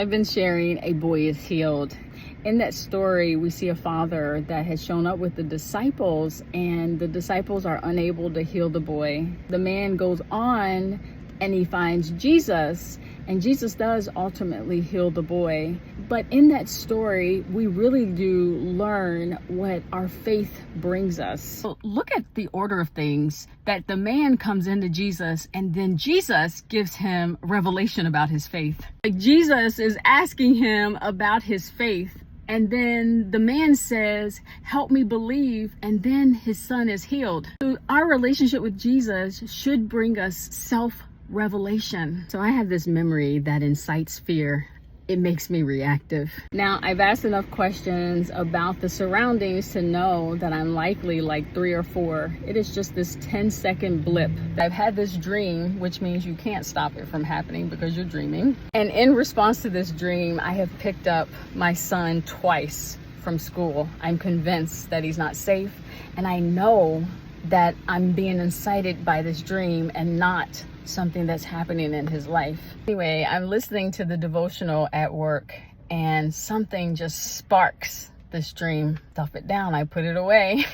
I've been sharing A Boy is Healed. In that story, we see a father that has shown up with the disciples, and the disciples are unable to heal the boy. The man goes on and he finds Jesus, and Jesus does ultimately heal the boy. But in that story, we really do learn what our faith brings us. So look at the order of things, that the man comes into Jesus and then Jesus gives him revelation about his faith. Like Jesus is asking him about his faith. And then the man says, help me believe, and then his son is healed. So our relationship with Jesus should bring us self-revelation. So I have this memory that incites fear. It makes me reactive. Now, I've asked enough questions about the surroundings to know that I'm likely like 3 or 4. It is just this 10-second blip. I've had this dream, which means you can't stop it from happening because you're dreaming. And in response to this dream, I have picked up my son twice from school. I'm convinced that he's not safe, and I know that I'm being incited by this dream and not something that's happening in his life. Anyway, I'm listening to the devotional at work and something just sparks this dream. Stuff it down, I put it away.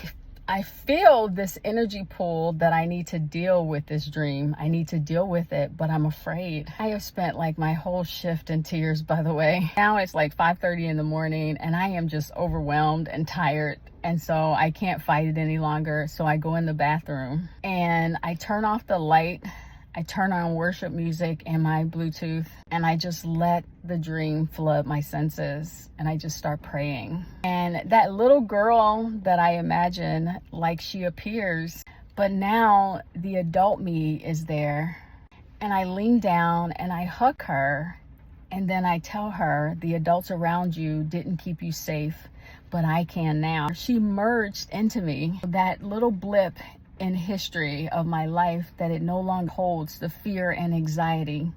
I feel this energy pull that I need to deal with this dream. I need to deal with it, but I'm afraid. I have spent like my whole shift in tears, by the way. Now it's like 5:30 in the morning and I am just overwhelmed and tired. And so I can't fight it any longer. So I go in the bathroom and I turn off the light. I turn on worship music and my Bluetooth, and I just let the dream flood my senses, and I just start praying. And that little girl that I imagine, like, she appears, but now the adult me is there. And I lean down and I hug her, and then I tell her, the adults around you didn't keep you safe, but I can now. She merged into me. That little blip in history of my life, that it no longer holds the fear and anxiety.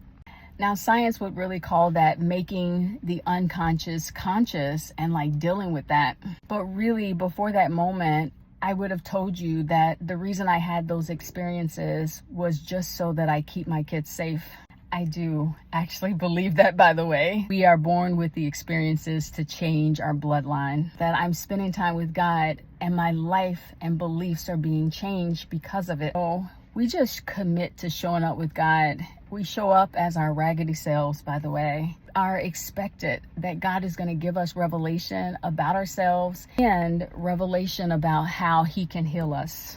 Now, science would really call that making the unconscious conscious and like dealing with that. But really, before that moment, I would have told you that the reason I had those experiences was just so that I keep my kids safe. I do actually believe that, by the way. We are born with the experiences to change our bloodline. That I'm spending time with God and my life and beliefs are being changed because of it. So we just commit to showing up with God. We show up as our raggedy selves, by the way. Are expected that God is going to give us revelation about ourselves and revelation about how He can heal us.